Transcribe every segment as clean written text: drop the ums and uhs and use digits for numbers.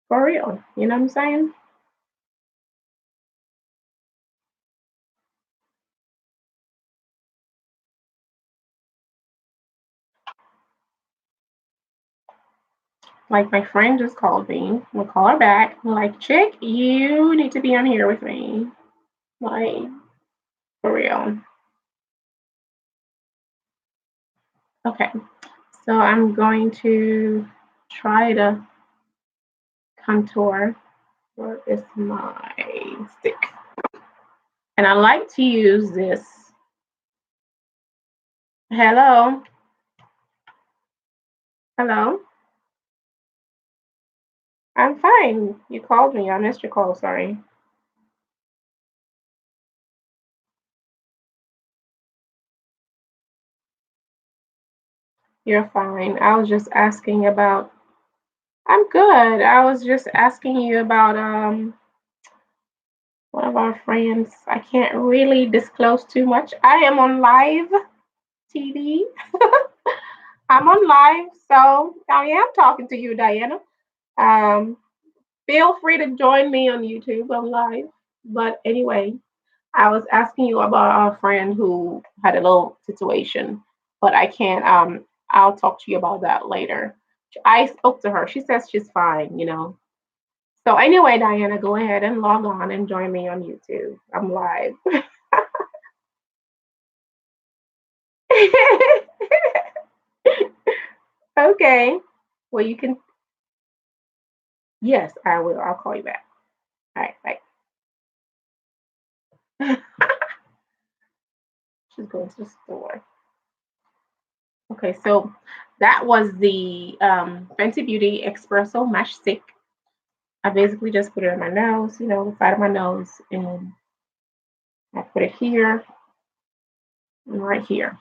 For real. You know what I'm saying? Like my friend just called me. We'll call her back. I'm like, chick, you need to be on here with me. Like, for real. Okay. So I'm going to try to contour. Where is my stick? And I like to use this. Hello. Hello. I'm fine. You called me. I missed your call. Sorry. You're fine. I was just asking about. I'm good. I was just asking you about one of our friends. I can't really disclose too much. I am on live TV. I'm on live, so I am talking to you, Diana. Um, feel free to join me on YouTube. I'm live. But anyway, I was asking you about our friend who had a little situation, but I can't. I'll talk to you about that later. I spoke to her. She says she's fine. So anyway, Diana, go ahead and log on and join me on YouTube. I'm live. Okay. Well, you can. Yes, I will. I'll call you back. All right. Bye. She's going to the store. Okay, so that was the Fenty Beauty Espresso Match Stick. I basically just put it on my nose, the side of my nose, and I put it here and right here.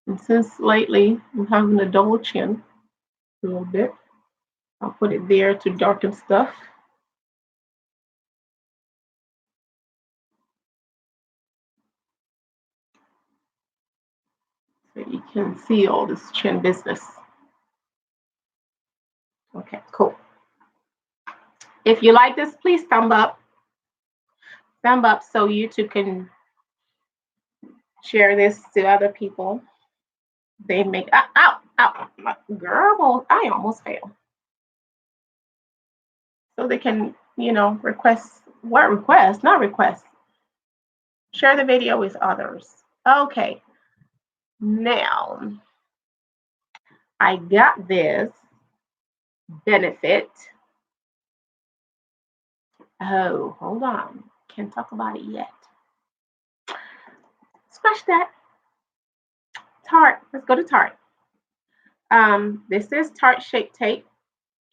And since lately I'm having a double chin a little bit, I'll put it there to darken stuff. So you can see all this chin business. Okay, cool. If you like this, please thumb up so YouTube can share this to other people. They make girl, I almost failed. So they can, not request, share the video with others. Okay, now I got this benefit. Oh, hold on. Can't talk about it yet. Scratch that. Tarte. Let's go to Tarte. This is Tarte Shape Tape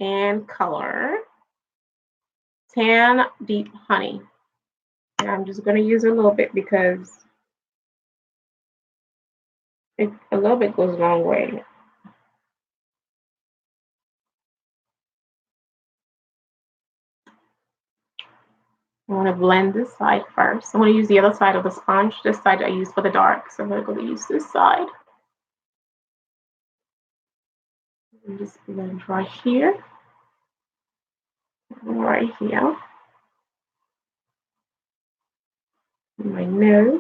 and color Tan Deep Honey. And I'm just going to use a little bit because a little bit goes a long way. I want to blend this side first. I'm going to use the other side of the sponge. This side I use for the dark, so I'm going to use this side. And just blend right here. Right here. My nose.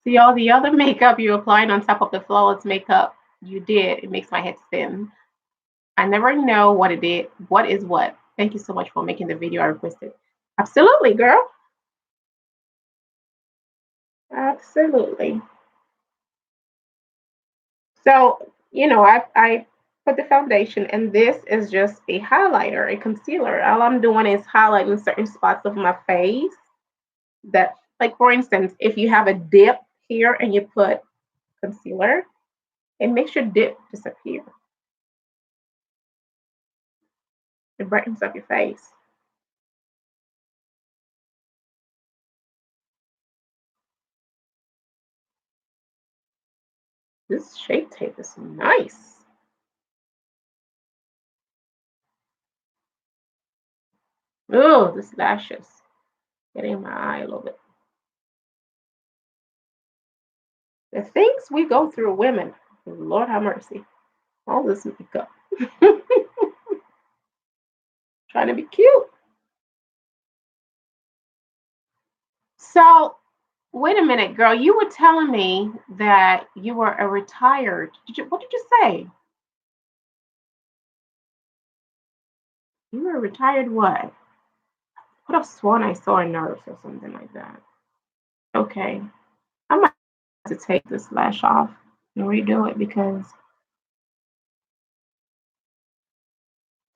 See, all the other makeup you applied on top of the flawless makeup you did, it makes my head thin. I never know what it did. What is what? Thank you so much for making the video I requested. Absolutely, girl. Absolutely. So, I put the foundation, and this is just a highlighter, a concealer. All I'm doing is highlighting certain spots of my face that, like, for instance, if you have a dip here and you put concealer, it makes your dip disappear. It brightens up your face. This Shape Tape is nice. Oh, this lashes getting in my eye a little bit. The things we go through, women. Lord have mercy. All this makeup. Trying to be cute. So, wait a minute, girl. You were telling me that you were a retired. What did you say? You were a retired what? Could have sworn I saw a nurse or something like that. Okay. I might have to take this lash off and redo it because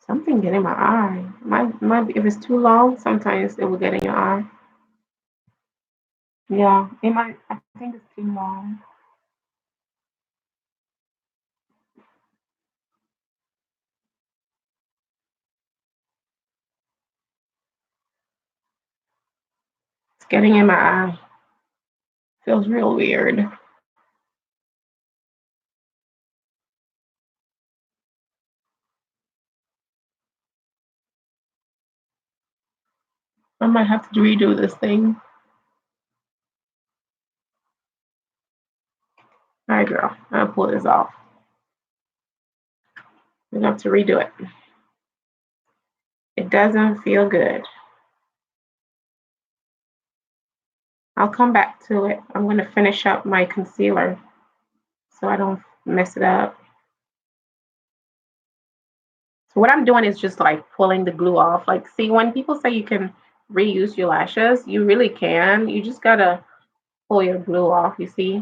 something get in my eye. If it's too long, sometimes it will get in your eye. Yeah, it might. I think it's too long. It's getting in my eye. Feels real weird. I might have to redo this thing. All right, girl. I'll pull this off. I'm gonna have to redo it. It doesn't feel good. I'll come back to it. I'm gonna finish up my concealer so I don't mess it up. So what I'm doing is just like pulling the glue off. Like, see, when people say you can reuse your lashes, you really can. You just gotta pull your glue off, you see,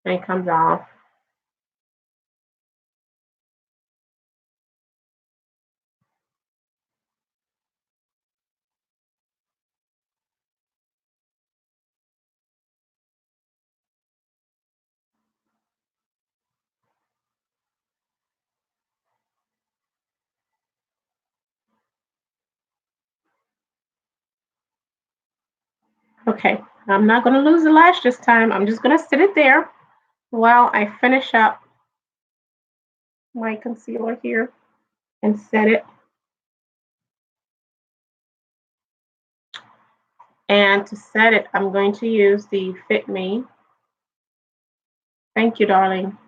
and it comes off. Okay, I'm not gonna lose the lash this time. I'm just gonna sit it there while I finish up my concealer here and set it. And to set it, I'm going to use the Fit Me. Thank you, darling.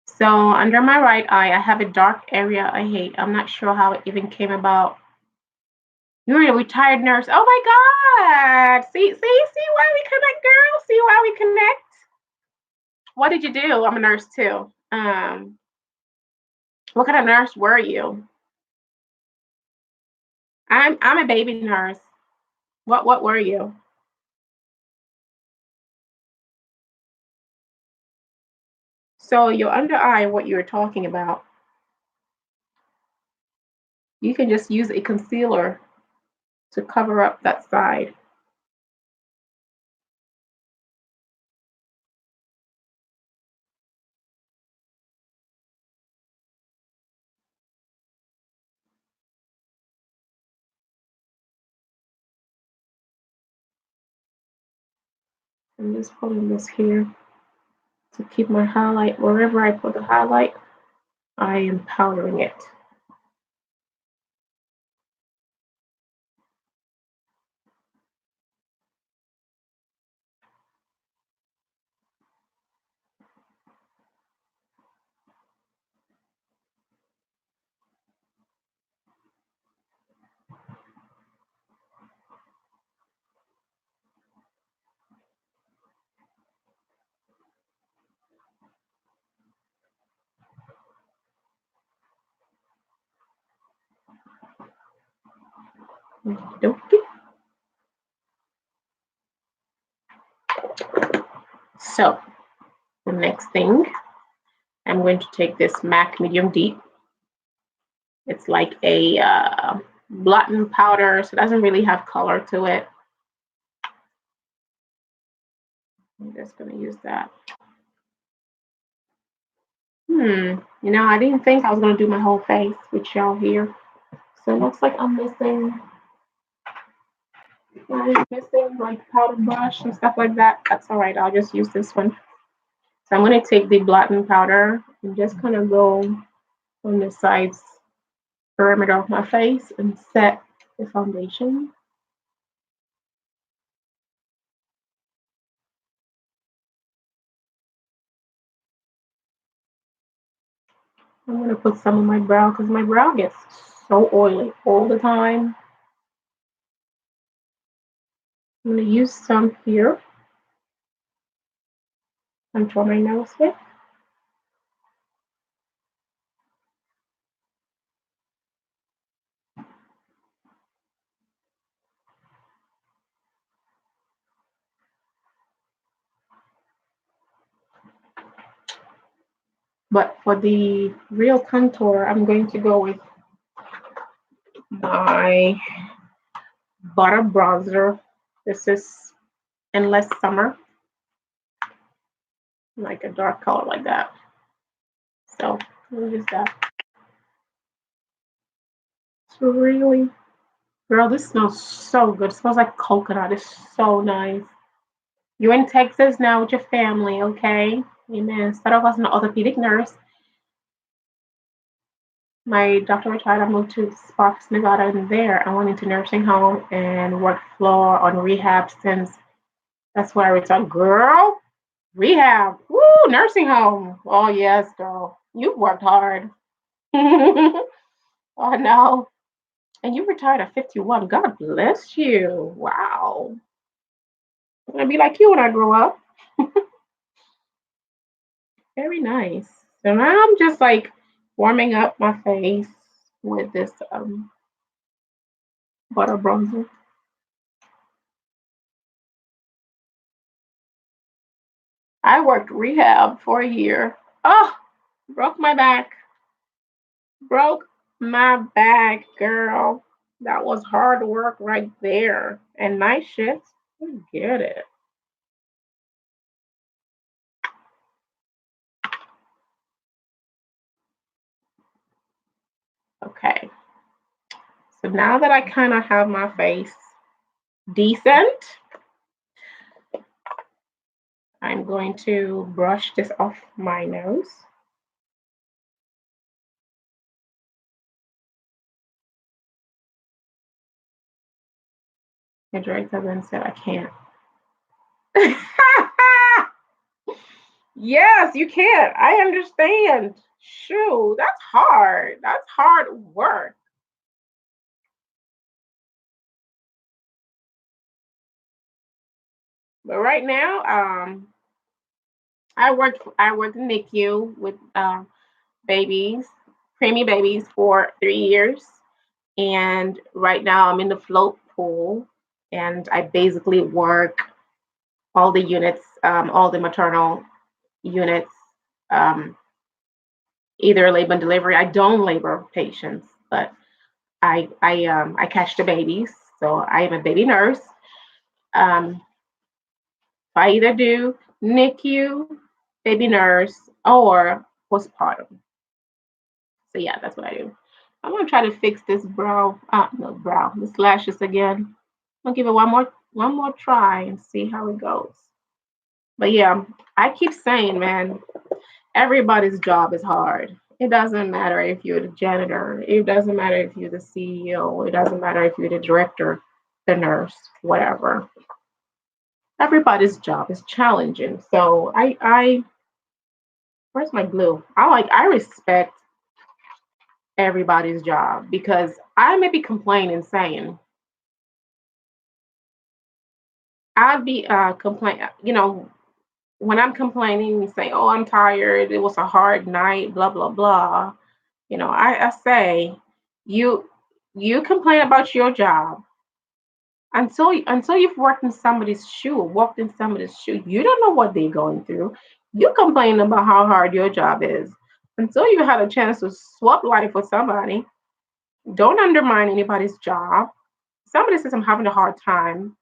So under my right eye, I have a dark area I hate. I'm not sure how it even came about. You're a retired nurse. Oh my God. See why we connect, girl? See why we connect? What did you do? I'm a nurse too. What kind of nurse were you? I'm a baby nurse. What were you? So your under eye, what you were talking about, you can just use a concealer to cover up that side. I'm just putting this here to keep my highlight. Wherever I put the highlight, I am powdering it. Okay. So the next thing, I'm going to take this MAC Medium Deep. It's like a blotting powder, so it doesn't really have color to it. I'm just going to use that. I didn't think I was gonna do my whole face with y'all here. So it looks like I'm missing like powder brush and stuff like that. That's all right. I'll just use this one. So I'm gonna take the blotting powder and just kind of go on the sides perimeter of my face and set the foundation. I'm gonna put some on my brow because my brow gets so oily all the time. I'm gonna use some here. Contour my nose with. But for the real contour, I'm going to go with my butter bronzer. This is Endless Summer, like a dark color like that. So we'll use that. It's really, girl, this smells so good. It smells like coconut. It's so nice. You're in Texas now with your family, okay? Amen. Start off as an orthopedic nurse. My doctor retired. I moved to Sparks, Nevada, and there I went into nursing home and worked floor on rehab since that's where I retired. Girl, rehab, woo, nursing home. Oh yes, girl, you've worked hard. Oh no, and you retired at 51. God bless you. Wow, I'm gonna be like you when I grow up. Very nice. So now I'm just like warming up my face with this butter bronzer. I worked rehab for a year. Oh, broke my back. Broke my back, girl. That was hard work right there. And night shifts. We get it. Okay. So now that I kind of have my face decent, I'm going to brush this off my nose. The director then said I can't. Yes, you can't. I understand. Shoot, that's hard. That's hard work. But right now, I worked in NICU with babies, preemie babies for 3 years, and right now I'm in the float pool, and I basically work all the units, all the maternal units, um, either labor and delivery. I don't labor patients, but I catch the babies, so I am a baby nurse. Um, I either do NICU, baby nurse, or postpartum. So yeah, that's what I do. I'm gonna try to fix this no brow, this lashes again. I'm gonna give it one more try and see how it goes. But yeah, I keep saying, man, everybody's job is hard. It doesn't matter if you're the janitor. It doesn't matter if you're the CEO. It doesn't matter if you're the director, the nurse, whatever. Everybody's job is challenging. So where's my glue? I respect everybody's job because I may be complaining saying I'd be when I'm complaining and say, "Oh, I'm tired. It was a hard night." Blah blah blah. I say you you complain about your job until you've worked in somebody's shoe, walked in somebody's shoe. You don't know what they're going through. You complain about how hard your job is until you had a chance to swap life with somebody. Don't undermine anybody's job. Somebody says I'm having a hard time.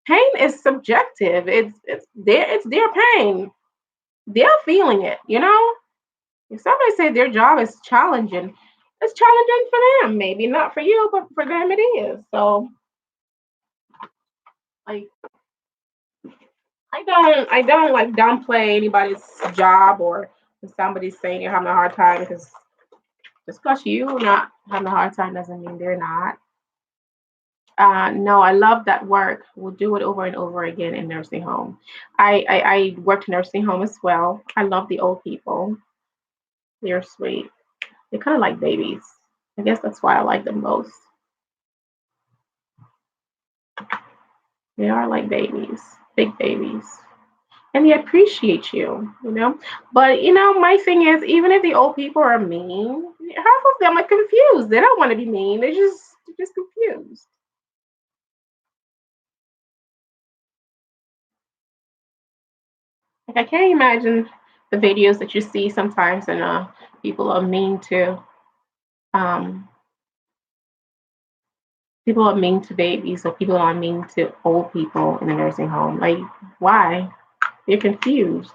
Pain is subjective. It's their pain. They're feeling it. If somebody say their job is challenging, it's challenging for them. Maybe not for you, but for them it is. So like I don't like downplay anybody's job or if somebody's saying you're having a hard time because just because you not having a hard time doesn't mean they're not. No, I love that work. We'll do it over and over again in nursing home. I worked nursing home as well. I love the old people. They're sweet. They're kind of like babies. I guess that's why I like them most. They are like babies, big babies. And they appreciate you. But my thing is, even if the old people are mean, half of them are confused. They don't want to be mean. They're just confused. Like I can't imagine the videos that you see sometimes, and people are mean to um, people are mean to babies, or people are mean to old people in the nursing home. Like, why? They're confused.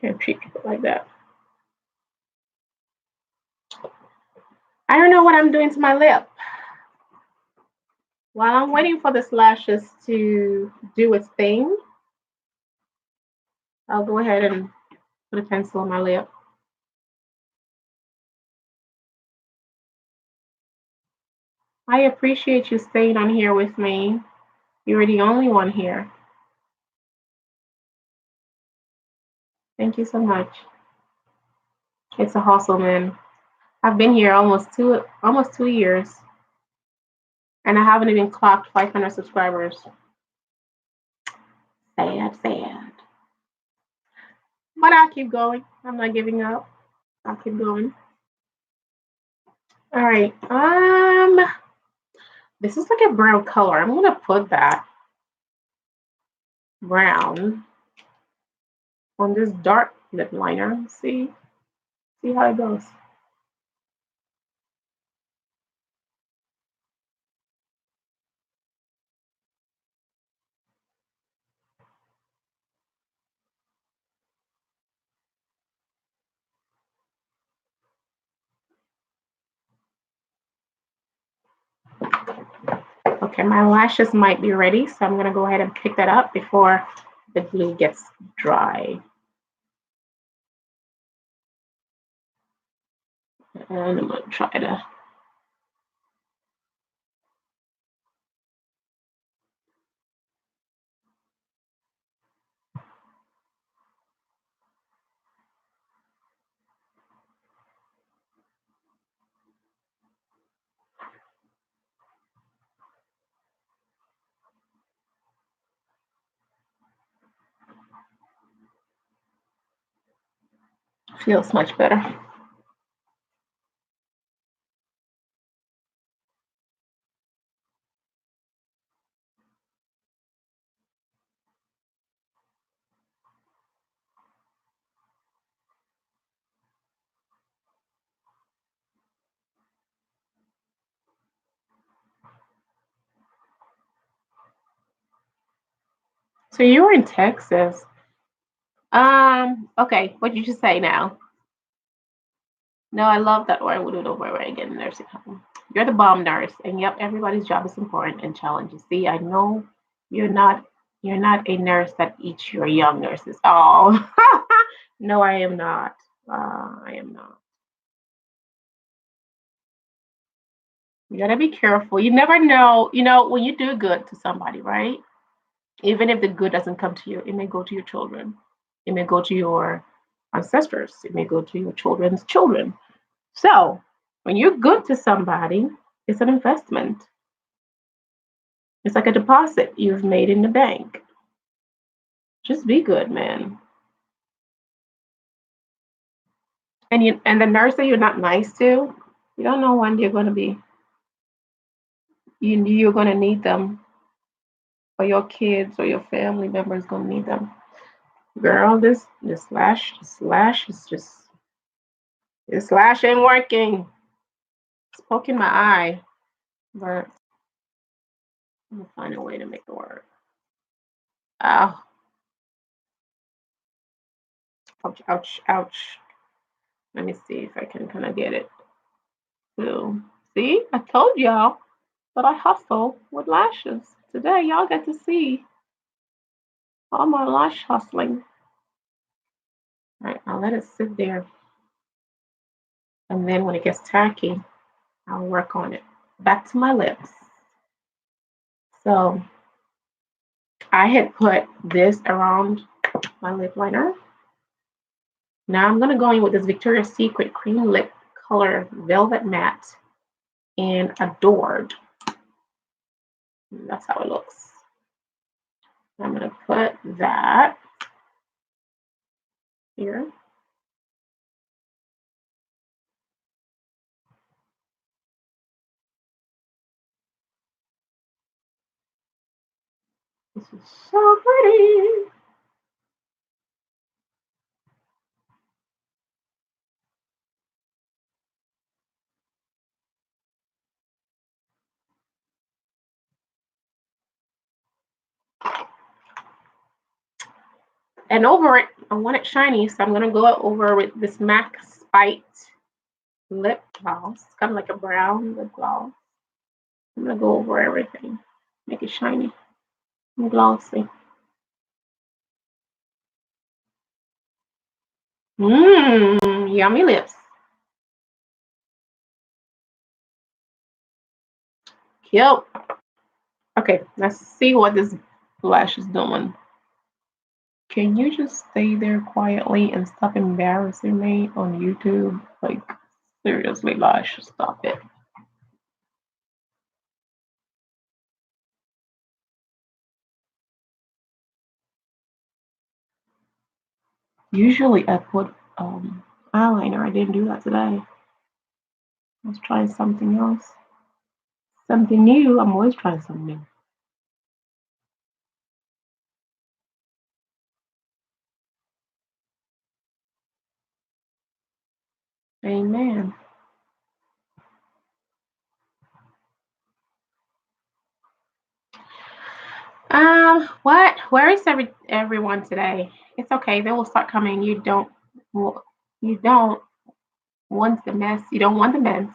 Can't treat people like that. I don't know what I'm doing to my lip. While I'm waiting for the lashes to do its thing, I'll go ahead and put a pencil on my lip. I appreciate you staying on here with me. You're the only one here. Thank you so much. It's a hustle, man. I've been here almost 2 years, and I haven't even clocked 500 subscribers. Sad, sad. But I'll keep going. I'm not giving up. I'll keep going. All right. This is like a brown color. I'm gonna put that brown on this dark lip liner. See how it goes. Okay, my lashes might be ready, so I'm gonna go ahead and pick that up before the glue gets dry. And I'm gonna try to feels much better. So you were in Texas. Okay, what did you say now? No, I love that word. We'll do it over again in nursing home. You're the bomb nurse, and yep, everybody's job is important and challenging. See, I know you're not you're not a nurse that eats your young nurses. Oh, no, I am not. I am not. You gotta be careful. You never know. When you do good to somebody, right? Even if the good doesn't come to you, it may go to your children. It may go to your ancestors. It may go to your children's children. So, when you're good to somebody, it's an investment. It's like a deposit you've made in the bank. Just be good, man. And the nurse that you're not nice to, you don't know when you're going to be. You're going to need them, or your kids or your family members going to need them. Girl, this lash is just this lash ain't working. It's poking my eye, but I'm gonna find a way to make it work. Oh, Ouch, ouch, ouch. Let me see if I can kind of get it. So, see, I told y'all that I hustle with lashes. Today, y'all get to see all my lash hustling. All right, I'll let it sit there. And then when it gets tacky, I'll work on it. Back to my lips. So I had put this around my lip liner. Now I'm gonna go in with this Victoria's Secret Cream Lip Color Velvet Matte in Adored. That's how it looks. I'm gonna put that here. This is so pretty. And over it, I want it shiny, so I'm gonna go over with this MAC Spite lip gloss. It's kind of like a brown lip gloss. I'm gonna go over everything, make it shiny and glossy. Mmm, yummy lips. Cute. Okay, let's see what this blush is doing. Can you just stay there quietly and stop embarrassing me on YouTube? Like, seriously, Lush, stop it. Usually I put eyeliner. I didn't do that today. I was trying something else. Something new. I'm always trying something new. Amen. What? Where is everyone today? It's okay. They will start coming. You don't want the mess. You don't want the mess.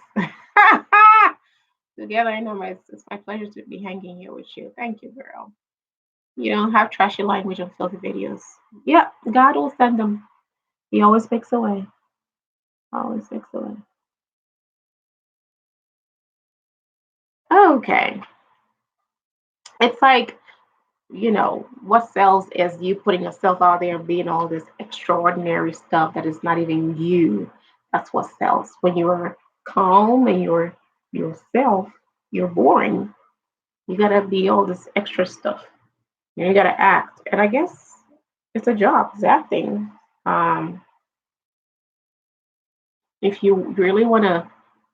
Together, I know it's my pleasure to be hanging here with you. Thank you, girl. You don't have trashy language on filthy videos. Yep, God will send them. He always makes a way. Always makes a way. Okay. It's like, what sells is you putting yourself out there being all this extraordinary stuff that is not even you. That's what sells. When you're calm and you're yourself, you're boring. You gotta be all this extra stuff. You gotta act. And I guess it's a job, it's acting. Um, if you really wanna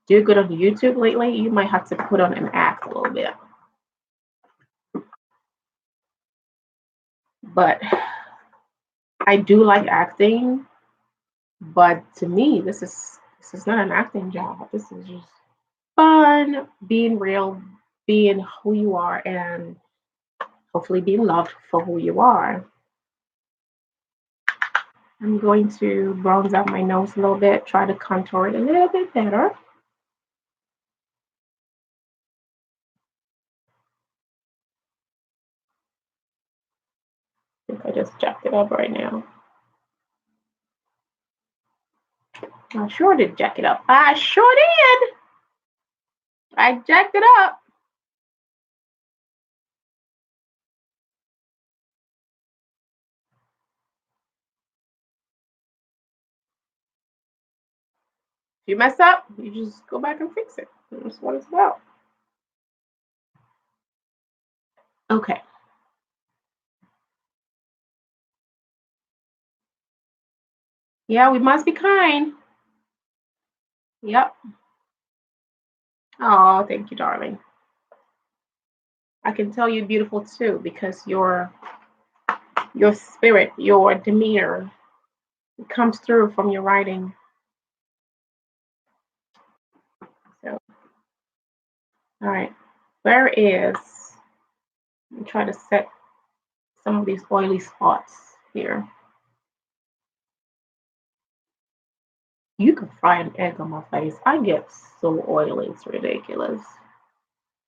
do good on YouTube lately, you might have to put on an act a little bit. But I do like acting, but to me, this is not an acting job. This is just fun, being real, being who you are, and hopefully being loved for who you are. I'm going to bronze out my nose a little bit, try to contour it a little bit better. I think I just jacked it up right now. I sure did jack it up. I sure did. I jacked it up. If you mess up, you just go back and fix it. That's what it's about. Okay. Yeah, we must be kind. Yep. Oh, thank you, darling. I can tell you're beautiful too because your spirit, your demeanor, it comes through from your writing. So, all right. Where is? Let me try to set some of these oily spots here. You can fry an egg on my face. I get so oily, it's ridiculous.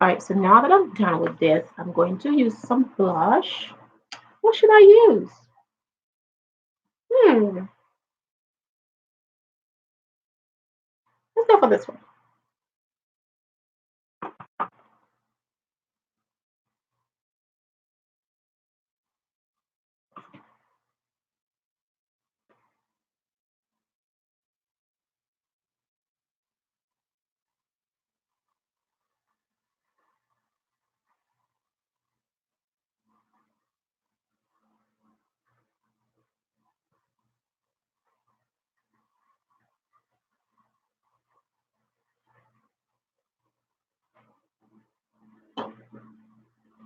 All right, so now that I'm done with this, I'm going to use some blush. What should I use? Hmm, let's go for this one.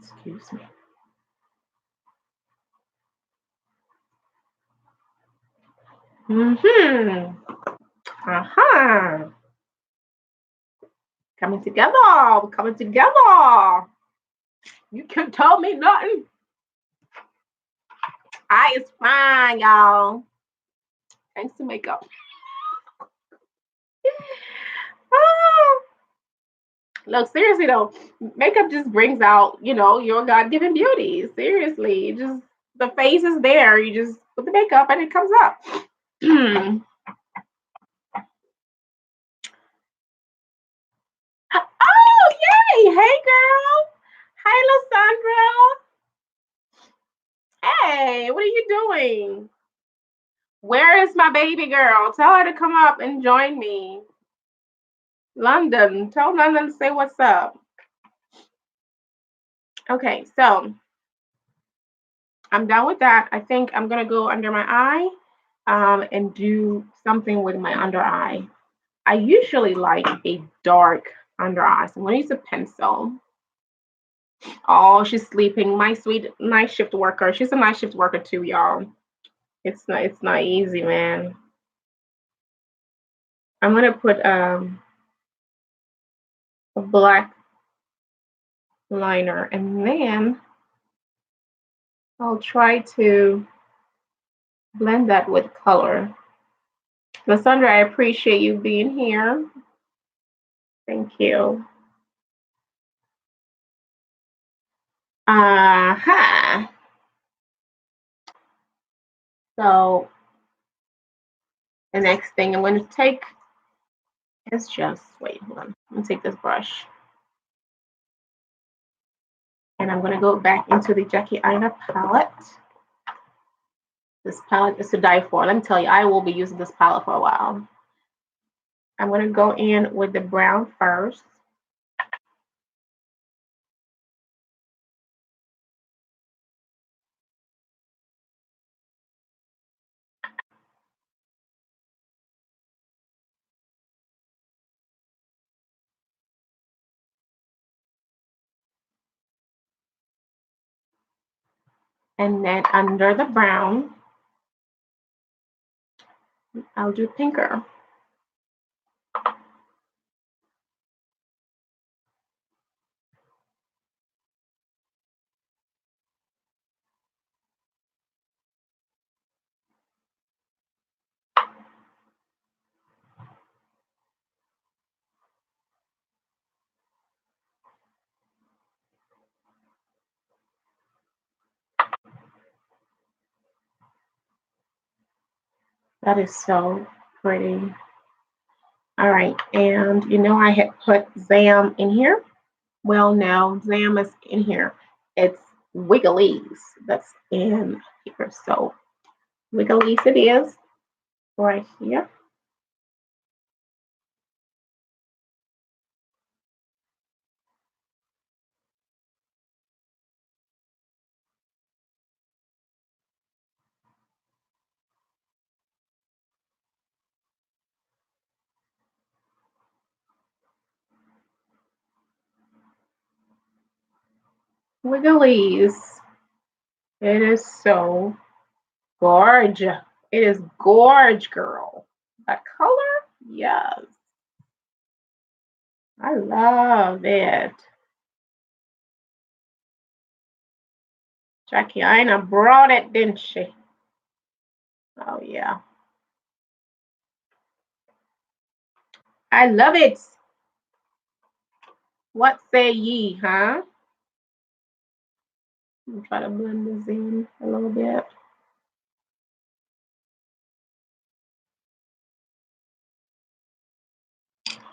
Excuse me. Mm-hmm. Uh-huh. Coming together. Coming together. You can tell me nothing. I is fine, y'all. Thanks to makeup. Ah, look, seriously though, makeup just brings out, your God-given beauty. Seriously, just the face is there. You just put the makeup and it comes up. Oh, yay! Hey, girl. Hi, Lysandra. Hey, what are you doing? Where is my baby girl? Tell her to come up and join me. London. Tell London to say what's up. Okay, so I'm done with that. I think I'm gonna go under my eye and do something with my under eye. I usually like a dark under eye, so I'm gonna use a pencil. Oh, she's sleeping. My sweet night shift worker. She's a night shift worker too, y'all. It's not easy, man. I'm gonna put a black liner and then I'll try to blend that with color. Lysandra, I appreciate you being here. Thank you. Uh-huh. So the next thing I'm going to take is just, wait, hold on. I'm going to take this brush and I'm going to go back into the Aackie Aina palette. This palette is to die for. Let me tell you, I will be using this palette for a while. I'm going to go in with the brown first. And then under the brown, I'll do pinker. That is so pretty. All right, and I had put Zam in here. Well, no, Zam is in here. It's Wigglies that's in here. So Wigglies it is right here. Wigglies. It is so gorgeous. It is gorge, girl. That color, yes. I love it. Aackie Aina brought it, didn't she? Oh, yeah. I love it. What say ye, huh? Let me try to blend this in a little bit.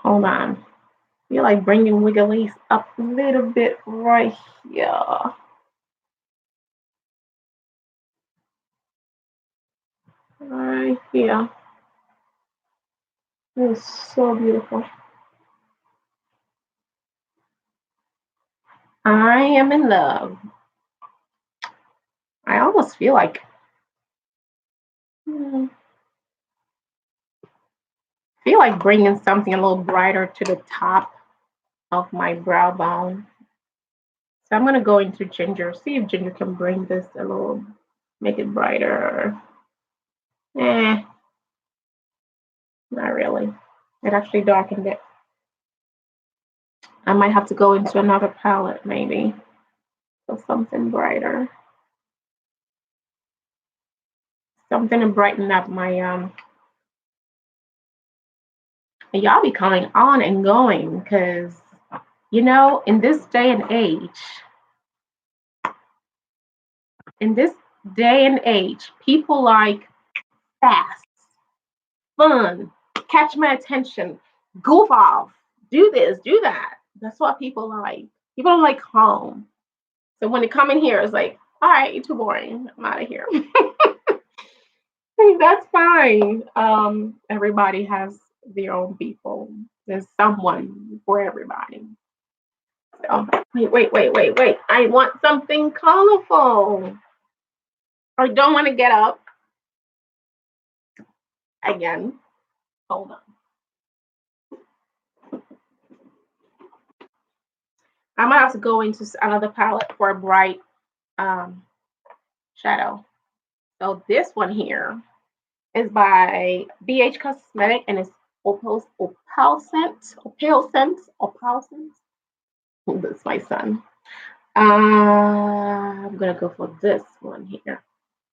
Hold on. Feel like bringing Wiggly's up a little bit right here. Right here. It's so beautiful. I am in love. I almost feel like hmm, bringing something a little brighter to the top of my brow bone. So I'm gonna go into ginger. See if ginger can bring this a little, make it brighter. Eh, not really. It actually darkened it. I might have to go into another palette maybe for something brighter. Something to brighten up my y'all be coming on and going because you know in this day and age people like fast, fun, catch my attention, goof off, do this, do that. That's what people like. People don't like home. So when they come in here, it's like, all right, you're too boring. I'm out of here. That's fine. Everybody has their own people. There's someone for everybody. So wait. I want something colorful. I don't want to get up again. Hold on. I'm gonna have to go into another palette for a bright um, shadow. So this one here is by BH Cosmetic and it's Opalescent. That's my son. I'm gonna go for this one here.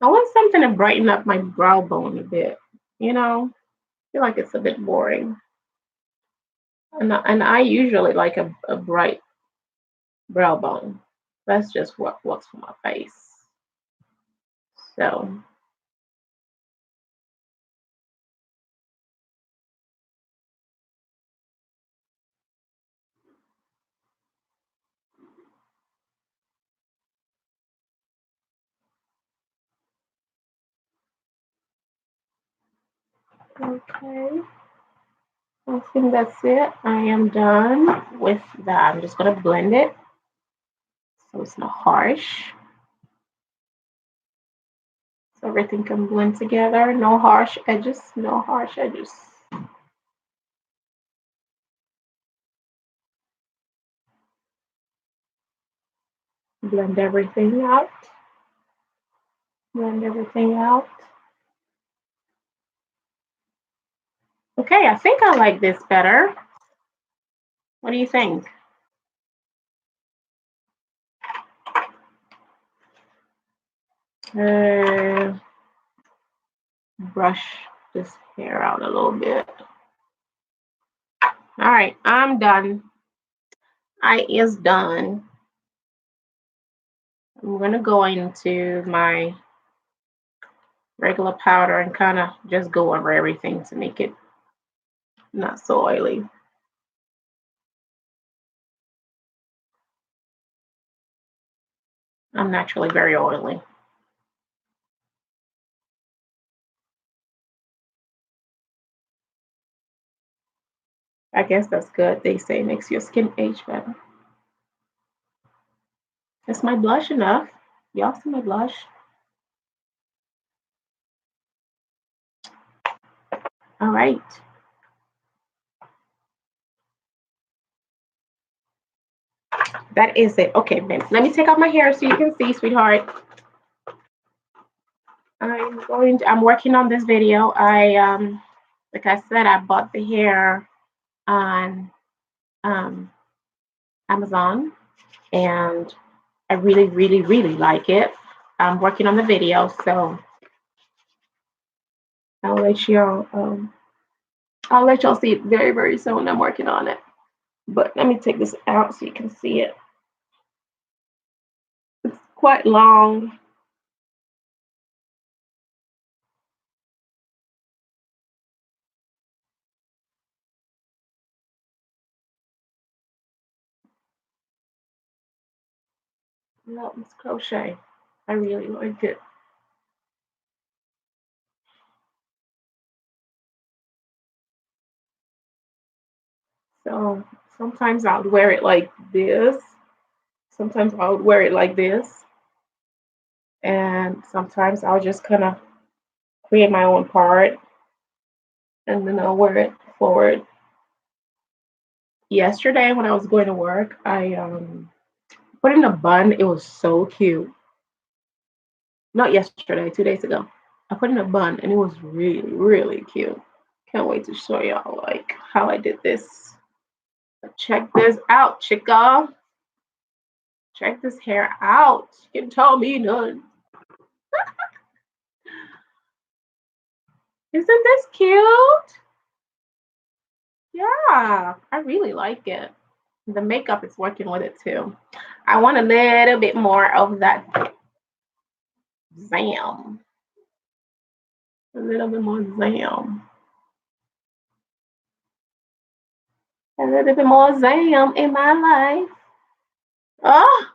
I want something to brighten up my brow bone a bit. You know, I feel like it's a bit boring. And I usually like a bright brow bone. That's just what works for my face. So okay. I think that's it. I am done with that. I'm just gonna blend it so it's not harsh. So everything can blend together. No harsh edges. No harsh edges. Blend everything out. Blend everything out. Okay, I think I like this better. What do you think? Uh, brush this hair out a little bit. All right, I'm done. I is done. I'm gonna go into my regular powder and kind of just go over everything to make it not so oily. I'm naturally very oily. I guess that's good. They say makes your skin age better. Is my blush enough? Y'all see my blush? All right. That is it. Okay, then let me take off my hair so you can see, sweetheart. I'm working on this video. Like I said, I bought the hair on um, Amazon and I really like it. I'm working on the video, so I'll let you I'll let y'all see it very, very soon. I'm working on it. But let me take this out so you can see it. It's quite long. No, it's crochet. I really like it. So sometimes I would wear it like this. Sometimes I would wear it like this. And sometimes I'll just kind of create my own part and then I'll wear it forward. Yesterday when I was going to work, I put in a bun. It was so cute. Not yesterday, 2 days ago. I put in a bun and it was really, really cute. Can't wait to show y'all like how I did this. Check this out, chica. Check this hair out. You can tell me none. Isn't this cute? Yeah, I really like it. The makeup is working with it too. I want a little bit more of that zam. A little bit more zam. A little bit more zam in my life. Oh,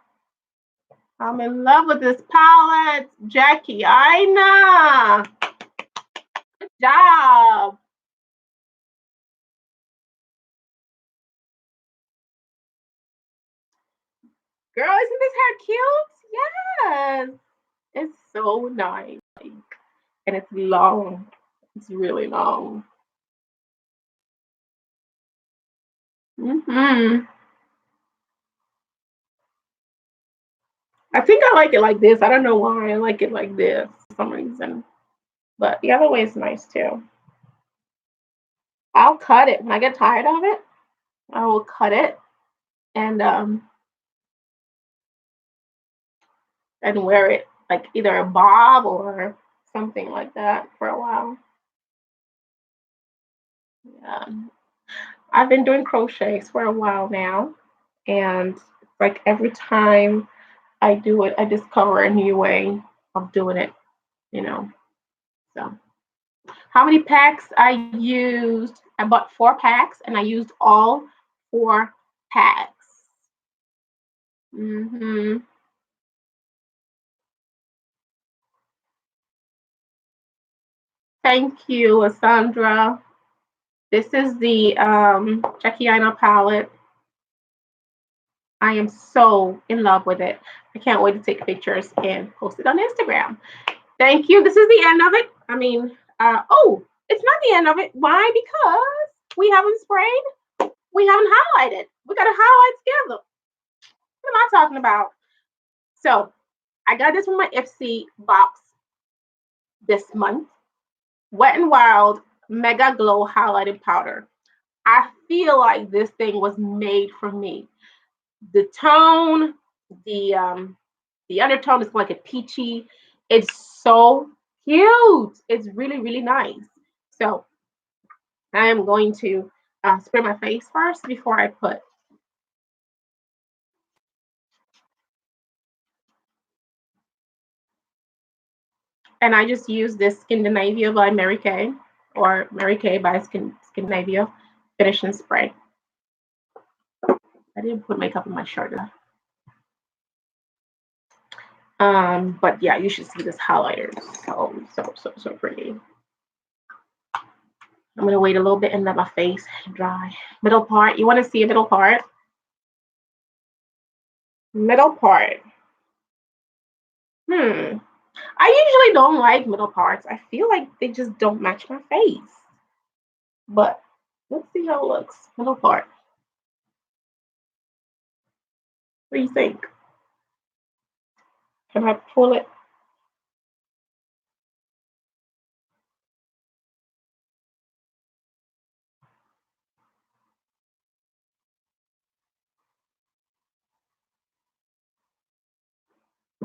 I'm in love with this palette. Aackie Aina. Good job. Girl, isn't this hair cute? Yes. It's so nice. And it's long. It's really long. Hmm. I think I like it like this. I don't know why I like it like this for some reason. But the other way is nice too. I'll cut it. When I get tired of it, I will cut it and and wear it like either a bob or something like that for a while. Yeah. I've been doing crochets for a while now, and like every time I do it, I discover a new way of doing it, you know. So, how many packs I used? I bought 4 packs and I used all 4 packs. Hmm. Thank you, Sandra. This is the Aackie Aina palette. I am so in love with it. I can't wait to take pictures and post it on Instagram. Thank you. This is the end of it. I mean, oh, it's not the end of it. Why? Because we haven't sprayed, we haven't highlighted. We got to highlight together. What am I talking about? So I got this from my FC box this month. Wet and Wild Mega Glow Highlighting Powder. I feel like this thing was made for me. The tone, the um, the undertone is like a peachy. It's so cute. It's really, really nice. So I am going to spray my face first before I put. And I just use this Scandinavia by Mary Kay or Mary Kay by Scandinavia finishing spray. I didn't put makeup on my shirt. But yeah, you should see this highlighter. So pretty. I'm gonna wait a little bit and let my face dry. Middle part. You want to see a middle part? Middle part. Hmm. I usually don't like middle parts. I feel like they just don't match my face. But let's see how it looks. Middle part. What do you think? Can I pull it?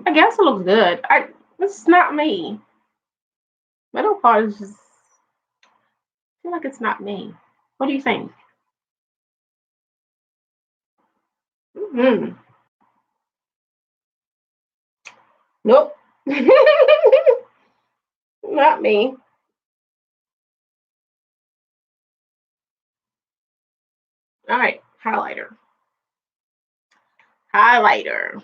I guess it looks good. It's not me. Middle part is just feel like it's not me. What do you think? Hmm. Nope. Not me. All right, highlighter. Highlighter.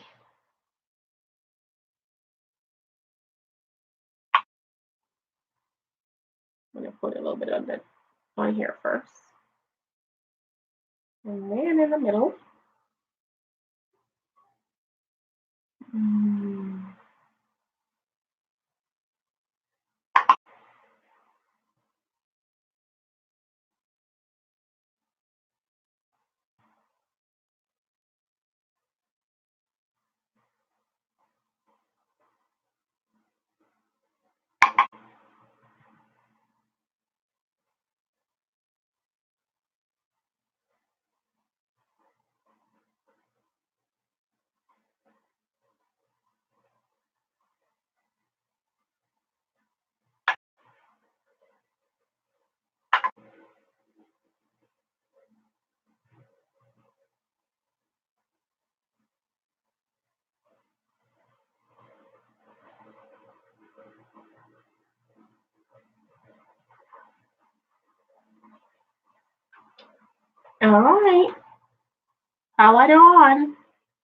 I'm gonna put a little bit of it on here first, and then in the middle. Mm. All right, highlighter on.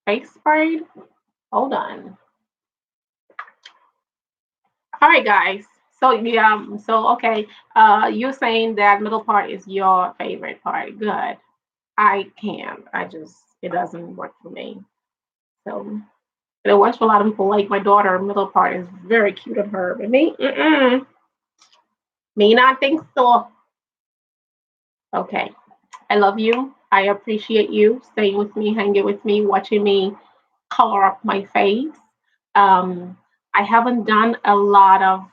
Face sprayed. Hold on. All right, guys. So yeah, so okay. You're saying that middle part is your favorite part. Good. I can't. I just it doesn't work for me. So it works for a lot of people. Like my daughter, middle part is very cute on her, but me, me not think so. Okay. I love you. I appreciate you staying with me, hanging with me, watching me color up my face. Um, I haven't done a lot of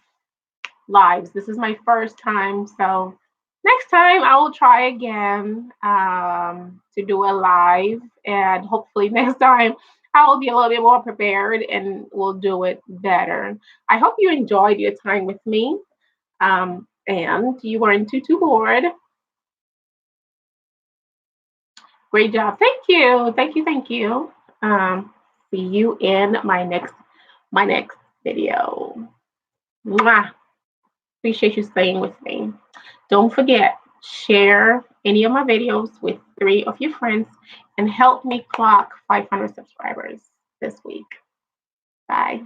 lives. This is my first time, so next time I will try again to do a live, and hopefully next time I will be a little bit more prepared and we'll do it better. I hope you enjoyed your time with me, and you weren't too bored. Great job. Thank you. Thank you. Thank you. Um, See you in my next video. Mwah. Appreciate you staying with me. Don't forget, share any of my videos with 3 of your friends and help me clock 500 subscribers this week. Bye.